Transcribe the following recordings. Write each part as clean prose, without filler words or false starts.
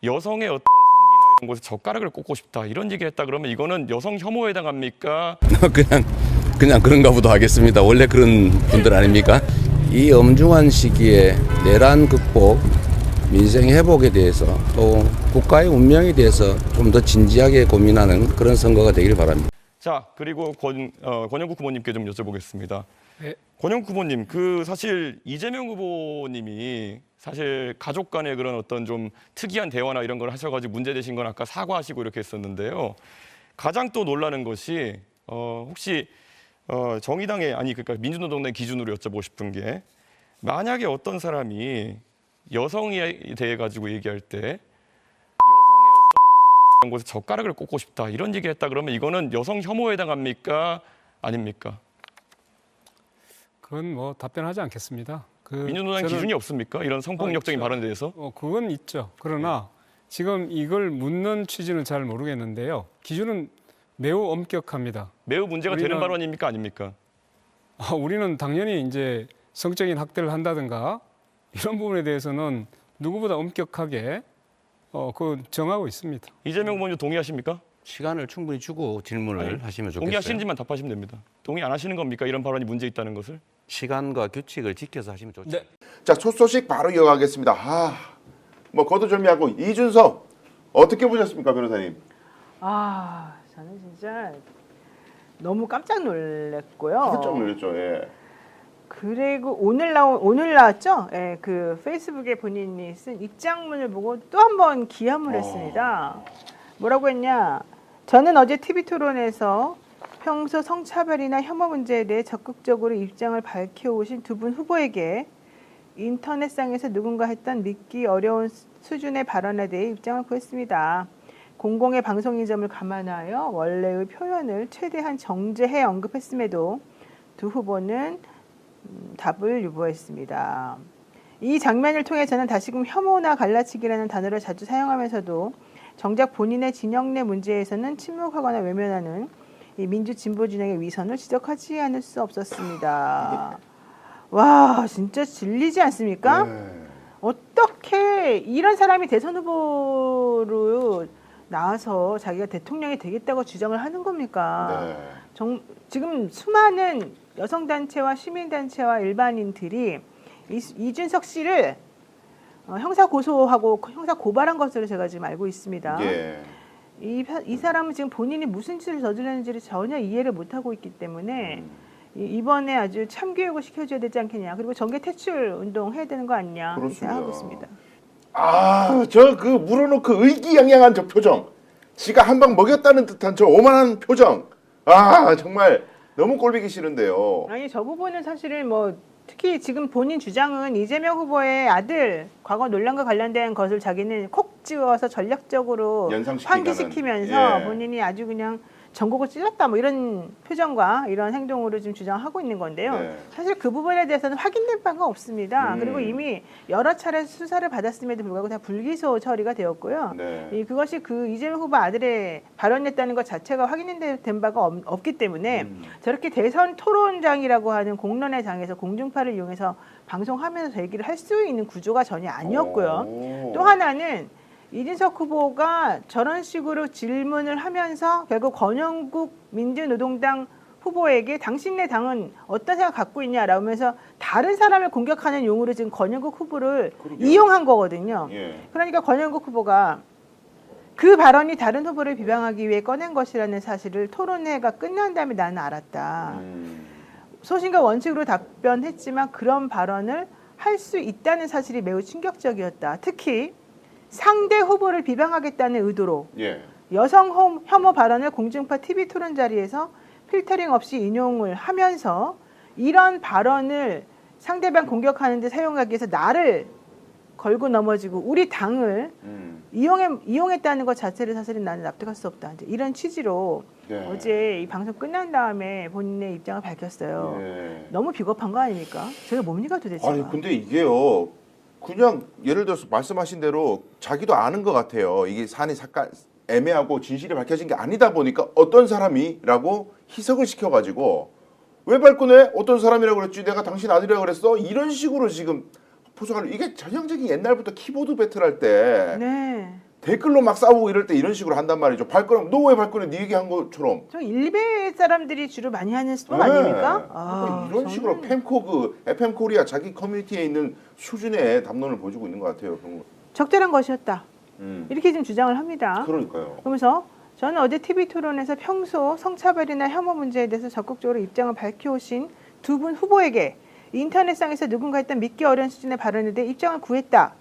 여성의 어떤 성기나 이런 곳에 젓가락을 꽂고 싶다 이런 얘기를 했다 그러면 이거는 여성 혐오에 해당합니까? 그냥 그런가 보다 하겠습니다. 원래 그런 분들 아닙니까? 이 엄중한 시기에 내란 극복, 민생 회복에 대해서 또 국가의 운명에 대해서 좀 더 진지하게 고민하는 그런 선거가 되길 바랍니다. 자, 그리고 권영국 후보님께 좀 여쭤보겠습니다. 네. 권영국 후보님, 사실 이재명 후보님이 사실 가족 간의 그런 어떤 좀 특이한 대화나 이런 걸 하셔가지고 문제되신 건 아까 사과하시고 이렇게 했었는데요. 가장 또 놀라는 것이 혹시 정의당의 그러니까 민주노동당 기준으로 여쭤보고 싶은 게 만약에 어떤 사람이 여성에 대해 가지고 얘기할 때 여성의 어떤 곳에 젓가락을 꽂고 싶다 이런 얘기를 했다 그러면 이거는 여성 혐오에 해당합니까? 아닙니까? 그건 뭐 답변하지 않겠습니다. 민주노당 기준이 없습니까? 이런 성폭력적인 발언에 대해서? 그건 있죠. 그러나 지금 이걸 묻는 취지는 잘 모르겠는데요. 기준은 매우 엄격합니다. 매우 문제가 되는 발언입니까? 아닙니까? 우리는 당연히 이제 성적인 학대를 한다든가 이런 부분에 대해서는 누구보다 엄격하게 정하고 있습니다. 이재명 후보님 동의하십니까? 시간을 충분히 주고 질문을 하시면 좋겠어요. 동의하시는지만 답하시면 됩니다. 동의 안 하시는 겁니까? 이런 발언이 문제 있다는 것을? 시간과 규칙을 지켜서 하시면 좋죠. 네. 자, 첫 소식 바로 이어가겠습니다. 뭐 거두절미하고 이준석 어떻게 보셨습니까, 변호사님? 저는 진짜 너무 깜짝 놀랐고요. 깜짝 놀랐죠. 예. 그리고 오늘 나왔죠? 예, 그 페이스북에 본인이 쓴 입장문을 보고 또 한 번 기함을 했습니다. 뭐라고 했냐? 저는 어제 TV 토론에서 평소 성차별이나 혐오 문제에 대해 적극적으로 입장을 밝혀오신 두 분 후보에게 인터넷상에서 누군가 했던 믿기 어려운 수준의 발언에 대해 입장을 구했습니다. 공공의 방송인 점을 감안하여 원래의 표현을 최대한 정제해 언급했음에도 두 후보는 답을 유보했습니다. 이 장면을 통해 저는 다시금 혐오나 갈라치기라는 단어를 자주 사용하면서도 정작 본인의 진영 내 문제에서는 침묵하거나 외면하는 이 민주 진보 진영의 위선을 지적하지 않을 수 없었습니다. 와, 진짜 질리지 않습니까? 어떻게 이런 사람이 대선 후보로 나와서 자기가 대통령이 되겠다고 주장을 하는 겁니까? 지금 수많은 여성단체와 시민단체와 일반인들이 이준석 씨를 형사 고소하고 형사 고발한 것으로 제가 지금 알고 있습니다. 예. 이 사람은 지금 본인이 무슨 짓을 저질렀는지를 전혀 이해를 못하고 있기 때문에 이번에 아주 참교육을 시켜줘야 되지 않겠냐. 그리고 정계 퇴출 운동 해야 되는 거 아니냐. 이렇게 생각하고 있습니다. 저 그 물어놓고 의기양양한 저 표정. 지가 한 방 먹였다는 듯한 저 오만한 표정. 정말 너무 꼴보기 싫은데요. 아니, 저 부분은 사실은 뭐 특히 지금 본인 주장은 이재명 후보의 아들 과거 논란과 관련된 것을 자기는 콕 집어서 전략적으로 환기시키면서 본인이 아주 그냥 전국을 찔렀다 뭐 이런 표정과 이런 행동으로 지금 주장하고 있는 건데요. 사실 그 부분에 대해서는 확인된 바가 없습니다. 그리고 이미 여러 차례 수사를 받았음에도 불구하고 다 불기소 처리가 되었고요. 그것이 그 이재명 후보 아들의 발언했다는 것 자체가 확인된 바가 없기 때문에 저렇게 대선 토론장이라고 하는 공론의 장에서 공중파를 이용해서 방송하면서 얘기를 할 수 있는 구조가 전혀 아니었고요. 또 하나는 이준석 후보가 저런 식으로 질문을 하면서 결국 권영국 민주노동당 후보에게 당신네 당은 어떤 생각 갖고 있냐라고 하면서 다른 사람을 공격하는 용어로 지금 권영국 후보를 이용한 거거든요. 그러니까 권영국 후보가 그 발언이 다른 후보를 비방하기 위해 꺼낸 것이라는 사실을 토론회가 끝난 다음에 나는 알았다. 소신과 원칙으로 답변했지만 그런 발언을 할 수 있다는 사실이 매우 충격적이었다. 특히 상대 후보를 비방하겠다는 의도로 여성 혐오 발언을 공중파 TV 토론 자리에서 필터링 없이 인용을 하면서 이런 발언을 상대방 공격하는 데 사용하기 위해서 나를 걸고 넘어지고 우리 당을 이용했다는 것 자체를 사실은 나는 납득할 수 없다. 이제 이런 취지로 어제 이 방송 끝난 다음에 본인의 입장을 밝혔어요. 너무 비겁한 거 아닙니까? 저게 뭡니까 도대체? 아니 근데 이게요. 그냥 예를 들어서 말씀하신 대로 자기도 아는 것 같아요. 이게 사안이 잠깐 애매하고 진실이 밝혀진 게 아니다 보니까 어떤 사람이라고 희석을 시켜가지고 왜 발끈해? 어떤 사람이라고 그랬지? 내가 당신 아들이라고 그랬어? 이런 식으로 지금 포장하는 이게 전형적인 옛날부터 키보드 배틀할 때 댓글로 막 싸우고 이럴 때 이런 식으로 한단 말이죠. 발끈, 너 왜 발끈해? 네 얘기한 것처럼. 저 일베 사람들이 주로 많이 하는 수법 네. 아닙니까? 그러니까 이런 저는 식으로 펜코 FM 코리아 자기 커뮤니티에 있는 수준의 담론을 보여주고 있는 것 같아요. 그런 거. 적절한 것이었다. 이렇게 지금 주장을 합니다. 그러니까요. 그러면서 저는 어제 TV 토론에서 평소 성차별이나 혐오 문제에 대해서 적극적으로 입장을 밝혀오신 두 분 후보에게 인터넷상에서 누군가 했던 믿기 어려운 수준의 발언에 대해 입장을 구했다.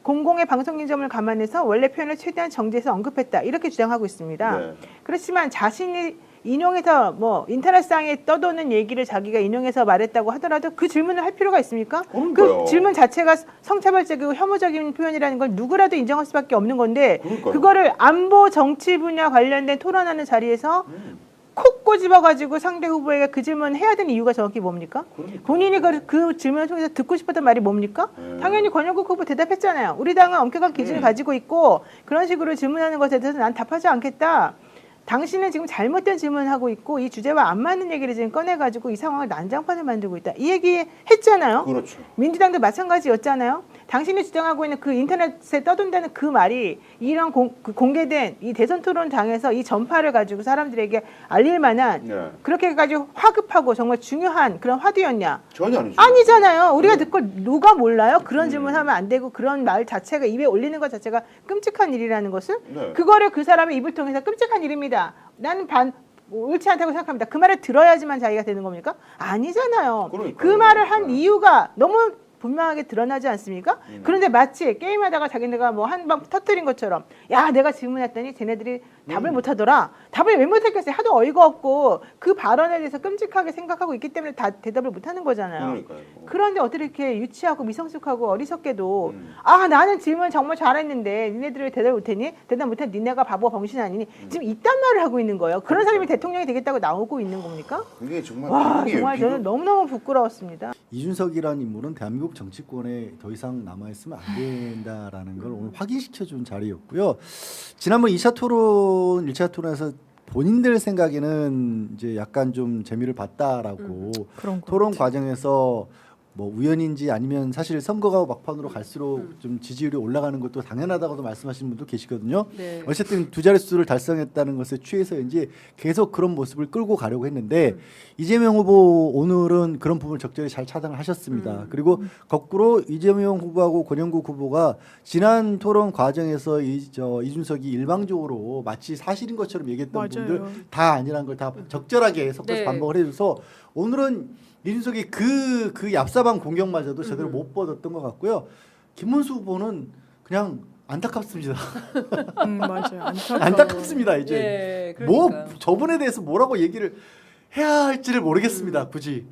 공공의 방송인 점을 감안해서 원래 표현을 최대한 정제해서 언급했다. 이렇게 주장하고 있습니다. 네. 그렇지만 자신이 인용해서 뭐 인터넷상에 떠도는 얘기를 자기가 인용해서 말했다고 하더라도 그 질문을 할 필요가 있습니까? 그러니까요. 그 질문 자체가 성차별적이고 혐오적인 표현이라는 걸 누구라도 인정할 수밖에 없는 건데 그러니까요. 그거를 안보 정치 분야 관련된 토론하는 자리에서 콕 꼬집어가지고 상대 후보에게 그 질문을 해야 되는 이유가 정확히 뭡니까? 본인이 그 질문을 통해서 듣고 싶었던 말이 뭡니까? 당연히 권영국 후보 대답했잖아요. 우리 당은 엄격한 기준을 가지고 있고 그런 식으로 질문하는 것에 대해서 난 답하지 않겠다. 당신은 지금 잘못된 질문을 하고 있고 이 주제와 안 맞는 얘기를 지금 꺼내가지고 이 상황을 난장판을 만들고 있다. 이 얘기 했잖아요. 그렇죠. 민주당도 마찬가지였잖아요. 당신이 주장하고 있는 그 인터넷에 떠돈다는 그 말이 이런 공개된 이 대선 토론장에서 이 전파를 가지고 사람들에게 알릴 만한 네. 그렇게 가지고 화급하고 정말 중요한 그런 화두였냐? 전혀 아니죠. 아니잖아요. 우리가 듣고 누가 몰라요? 그런 질문하면 안 되고 그런 말 자체가 입에 올리는 것 자체가 끔찍한 일이라는 것을 네. 그거를 그 사람의 입을 통해서 끔찍한 일입니다. 나는 옳지 않다고 생각합니다. 그 말을 들어야지만 자기가 되는 겁니까? 아니잖아요. 그러니까요. 그 말을 한 네. 이유가 너무 분명하게 드러나지 않습니까? 그런데 마치 게임하다가 자기네가 뭐 한 방 터뜨린 것처럼 야 내가 질문했더니 쟤네들이 답을 못하더라. 답을 왜 못했겠어요? 하도 어이가 없고 그 발언에 대해서 끔찍하게 생각하고 있기 때문에 다 대답을 못하는 거잖아요. 그러니까요. 그런데 어떻게 이렇게 유치하고 미성숙하고 어리석게도 아 나는 질문 정말 잘했는데 니네들이 대답 못했니? 대답 못한 니네가 바보 병신 아니니? 지금 이딴 말을 하고 있는 거예요. 그런 사람이 대통령이 되겠다고 나오고 있는 겁니까? 그게 정말 와 비극이에요. 정말 저는 너무너무 부끄러웠습니다. 이준석이라는 인물은 대한민국 정치권에 더 이상 남아있으면 안 된다라는 걸 오늘 확인시켜준 자리였고요. 지난번 2차 토론, 1차 토론에서 본인들 생각에는 이제 약간 좀 재미를 봤다라고 토론 과정에서 뭐 우연인지 아니면 사실 선거가 막판으로 갈수록 좀 지지율이 올라가는 것도 당연하다고도 말씀하시는 분도 계시거든요. 네. 어쨌든 두 자릿수를 달성했다는 것에 취해서인지 계속 그런 모습을 끌고 가려고 했는데 이재명 후보 오늘은 그런 부분을 적절히 잘 차단을 하셨습니다. 그리고 거꾸로 이재명 후보하고 권영국 후보가 지난 토론 과정에서 이준석이 일방적으로 마치 사실인 것처럼 얘기했던 부분들 다 아니란 걸 다 적절하게 섞어서 네. 반복을 해줘서 오늘은 이준석이 그 얍삽한 공격마저도 제대로 못 뻗었던 것 같고요. 김문수 후보는 그냥 안타깝습니다. 맞아요. 안타깝습니다. 이제 예, 뭐 그러니까요. 저분에 대해서 뭐라고 얘기를 해야 할지를 모르겠습니다. 굳이.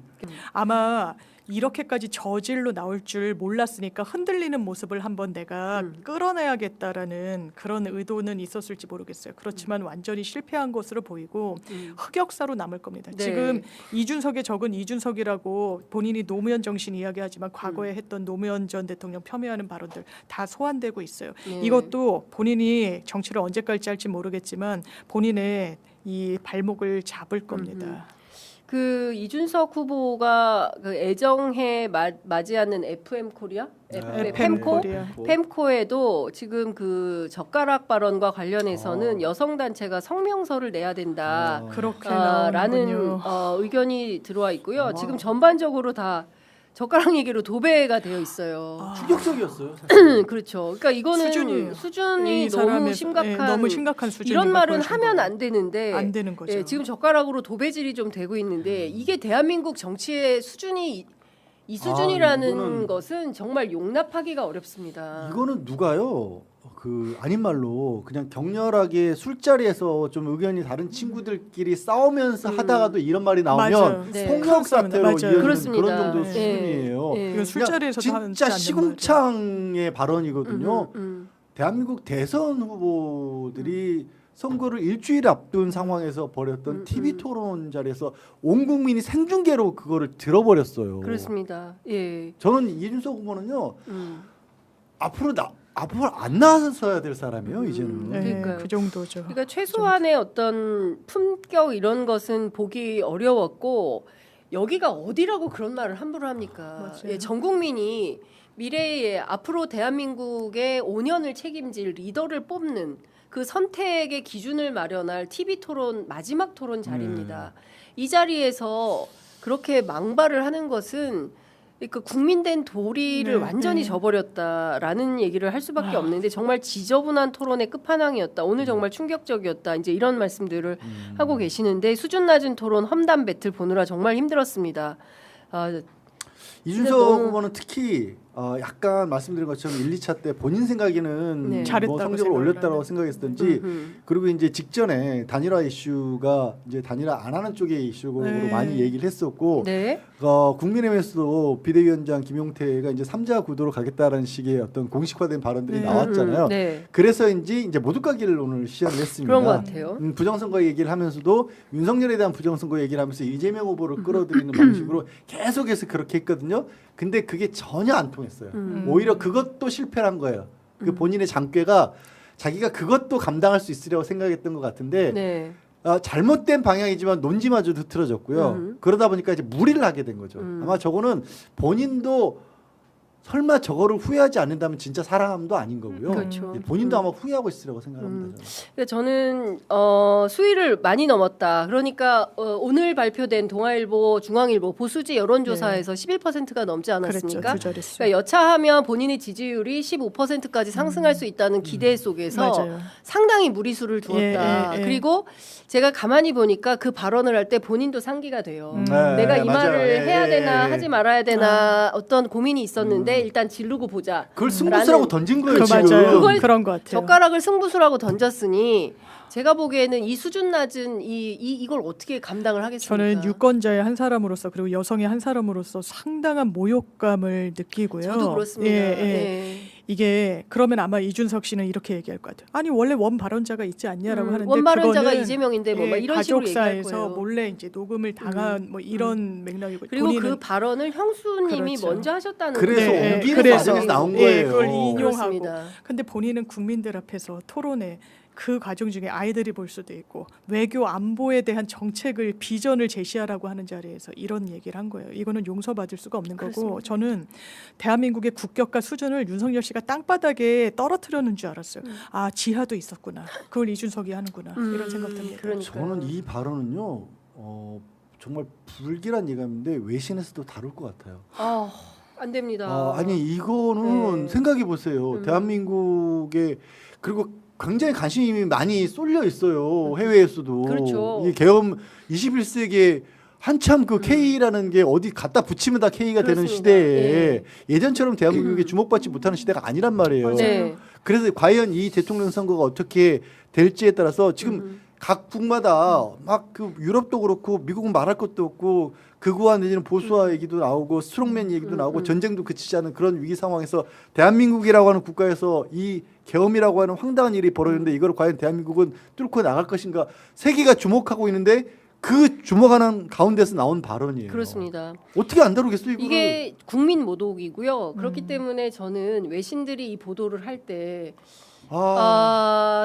아마 이렇게까지 저질로 나올 줄 몰랐으니까 흔들리는 모습을 한번 내가 끌어내야겠다라는 그런 의도는 있었을지 모르겠어요. 그렇지만 완전히 실패한 것으로 보이고 흑역사로 남을 겁니다. 네. 지금 이준석의 적은 이준석이라고 본인이 노무현 정신 이야기하지만 과거에 했던 노무현 전 대통령 폄훼하는 발언들 다 소환되고 있어요. 네. 이것도 본인이 정치를 언제까지 할지 모르겠지만 본인의 이 발목을 잡을 겁니다. 그 이준석 후보가 그 애정해 맞이하는 FM 코리아, 펜코, 코리아. 펜코에도 지금 그 젓가락 발언과 관련해서는 여성 단체가 성명서를 내야 된다. 그렇게 라는 나오는군요. 의견이 들어와 있고요. 지금 전반적으로 다 젓가락 얘기로 도배가 되어 있어요. 충격적이었어요. 사실. 그렇죠. 그러니까 이거는 수준이 이 너무 사람의 심각한, 너무 심각한 수준 이런 말은 하면 안 되는데 안 되는 거죠. 예, 지금 젓가락으로 도배질이 좀 되고 있는데 이게 대한민국 정치의 수준이 이 수준이라는 이거는- 것은 정말 용납하기가 어렵습니다. 이거는 누가요? 그 아닌 말로 그냥 격렬하게 술자리에서 좀 의견이 다른 친구들끼리 싸우면서 하다가도 이런 말이 나오면 맞아요. 네. 폭력 사태로 맞아요. 이어지는 그렇습니다. 그런 정도의 예. 수준이에요. 예. 이건 그냥 술자리에서도 하지 진짜 않는 시궁창의 발언이거든요. 음. 대한민국 대선 후보들이 선거를 일주일 앞둔 상황에서 벌였던 TV 토론 자리에서 온 국민이 생중계로 그거를 들어버렸어요. 그렇습니다. 예. 저는 이준석 후보는요 음. 앞으로 안 나서야 될 사람이에요 이제는. 네, 그러니까요. 그 정도죠. 그러니까 최소한의 어떤 품격 이런 것은 보기 어려웠고 여기가 어디라고 그런 말을 함부로 합니까? 맞아요. 예, 전 국민이 미래의 앞으로 대한민국의 5년을 책임질 리더를 뽑는 그 선택의 기준을 마련할 TV 토론 마지막 토론 자리입니다. 이 자리에서 그렇게 망발을 하는 것은 그 국민된 도리를 완전히 저버렸다라는 얘기를 할 수밖에 없는데 정말 지저분한 토론의 끝판왕이었다. 오늘 정말 충격적이었다. 이제 이런 말씀들을 하고 계시는데 수준 낮은 토론 험담 배틀 보느라 정말 힘들었습니다. 이준석 너무- 후보는 특히 약간 말씀드린 것처럼 1, 2차 때 본인 생각에는 네. 뭐 잘했다고 성적을 생각을 올렸다고 하는. 생각했던지 그리고 이제 직전에 단일화 이슈가 이제 단일화 안 하는 쪽의 이슈로 네. 많이 얘기를 했었고 네. 국민의힘에서도 비대위원장 김용태가 이제 3자 구도로 가겠다라는 식의 어떤 공식화된 발언들이 네. 나왔잖아요. 네. 그래서인지 이제 모두 가기를 오늘 시작을 했습니다. 그런 것 같아요. 부정선거 얘기를 하면서도 윤석열에 대한 부정선거 얘기를 하면서 이재명 후보를 끌어들이는 방식으로 계속해서 그렇게 했거든요. 근데 그게 전혀 안 통했어요. 오히려 그것도 실패를 한 거예요. 그 본인의 장꾀가 자기가 그것도 감당할 수 있으려고 생각했던 것 같은데 네. 잘못된 방향이지만 논지마저도 흐트러졌고요. 그러다 보니까 이제 무리를 하게 된 거죠. 아마 저거는 본인도 설마 저거를 후회하지 않는다면 진짜 사람도 아닌 거고요. 그렇죠. 본인도 아마 후회하고 있으려고 생각합니다. 근데 저는 수위를 많이 넘었다. 그러니까 오늘 발표된 동아일보, 중앙일보 보수지 여론조사에서 11%가 넘지 않았습니까? 그랬죠. 주저했어요. 그러니까 여차하면 본인의 지지율이 15%까지 상승할 수 있다는 기대 속에서 맞아요. 상당히 무리수를 두었다. 예. 그리고 제가 가만히 보니까 그 발언을 할 때 본인도 상기가 돼요. 네, 내가 이 맞아요. 말을 예, 해야 되나 예. 하지 말아야 되나 어떤 고민이 있었는데 일단 지르고 보자. 그걸 승부수라고 던진 거예요. 그 지금. 맞아요. 그걸 그런 것 같아요. 젓가락을 승부수라고 던졌으니 제가 보기에는 이 수준 낮은 이걸 어떻게 감당을 하겠습니까? 저는 유권자의 한 사람으로서 그리고 여성의 한 사람으로서 상당한 모욕감을 느끼고요. 저도 그렇습니다. 예, 예. 네. 이게 그러면 아마 이준석 씨는 이렇게 얘기할 것 같아요. 아니 원래 원 발언자가 있지 않냐라고 하는데 원발언자가 그거는 이재명인데 뭐 막 이런 식으로 얘기할 가족사에서 거예요. 몰래 이제 녹음을 당한 뭐 이런 맥락이고 그리고 본인은 그 발언을 형수님이 그렇죠. 먼저 하셨다는 그래서 거예요. 옮기는 과정에서 나온 예, 거예요. 그걸 인용하고. 그렇습니다. 근데 본인은 국민들 앞에서 토론에 그 과정 중에 아이들이 볼 수도 있고 외교 안보에 대한 정책을 비전을 제시하라고 하는 자리에서 이런 얘기를 한 거예요. 이거는 용서받을 수가 없는 거고 그렇습니다. 저는 대한민국의 국격과 수준을 윤석열 씨가 땅바닥에 떨어뜨려는 줄 알았어요. 아 지하도 있었구나. 그걸 이준석이 하는구나. 이런 생각 듭니다. 그러니까요. 저는 이 발언은요 정말 불길한 예감인데 외신에서도 다룰 것 같아요. 안 됩니다. 아니 이거는 네. 생각해 보세요. 대한민국에 그리고 굉장히 관심이 많이 쏠려 있어요. 해외에서도. 그렇죠. 이 계엄 21세기에 한참 그 K라는 게 어디 갖다 붙이면 다 K가 되는 그렇습니다. 시대에 예전처럼 대한민국이 주목받지 못하는 시대가 아니란 말이에요. 네. 그래서 과연 이 대통령 선거가 어떻게 될지에 따라서 지금 각 국마다 막 그 유럽도 그렇고 미국은 말할 것도 없고 극우화 내지는 보수화 얘기도 나오고 스트롱맨 얘기도 나오고 전쟁도 그치지 않은 그런 위기 상황에서 대한민국이라고 하는 국가에서 이 계엄이라고 하는 황당한 일이 벌어졌는데 이걸 과연 대한민국은 뚫고 나갈 것인가 세계가 주목하고 있는데 그 주목하는 가운데서 나온 발언이에요. 그렇습니다. 어떻게 안 다루겠어요 이거를. 이게 국민 모독이고요. 그렇기 때문에 저는 외신들이 이 보도를 할 때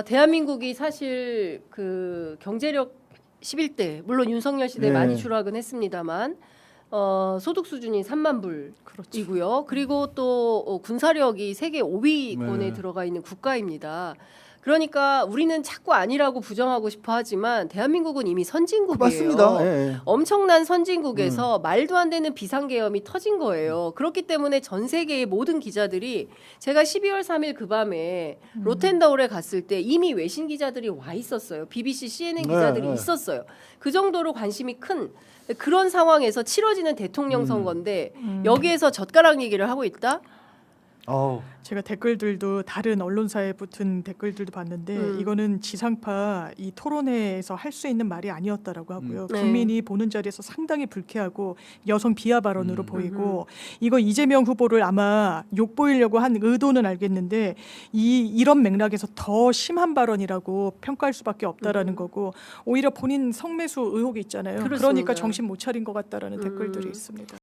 대한민국이 사실 그 경제력 11대 물론 윤석열 시대 네. 많이 추락은 했습니다만 소득 수준이 3만 불이고요. 그리고 또 군사력이 세계 5위권에 네. 들어가 있는 국가입니다. 그러니까 우리는 자꾸 아니라고 부정하고 싶어 하지만 대한민국은 이미 선진국이에요. 맞습니다. 예. 엄청난 선진국에서 말도 안 되는 비상계엄이 터진 거예요. 그렇기 때문에 전 세계의 모든 기자들이 제가 12월 3일 그 밤에 로텐다울에 갔을 때 이미 외신 기자들이 와 있었어요. BBC, CNN 기자들이 네. 있었어요. 그 정도로 관심이 큰 그런 상황에서 치러지는 대통령 선거인데 여기에서 젓가락 얘기를 하고 있다? 제가 댓글들도 다른 언론사에 붙은 댓글들도 봤는데 이거는 지상파 이 토론회에서 할 수 있는 말이 아니었다라고 하고요. 네. 국민이 보는 자리에서 상당히 불쾌하고 여성 비하 발언으로 보이고 이거 이재명 후보를 아마 욕보이려고 한 의도는 알겠는데 이런 맥락에서 더 심한 발언이라고 평가할 수밖에 없다라는 거고 오히려 본인 성매수 의혹이 있잖아요. 그렇습니다. 그러니까 정신 못 차린 것 같다라는 댓글들이 있습니다.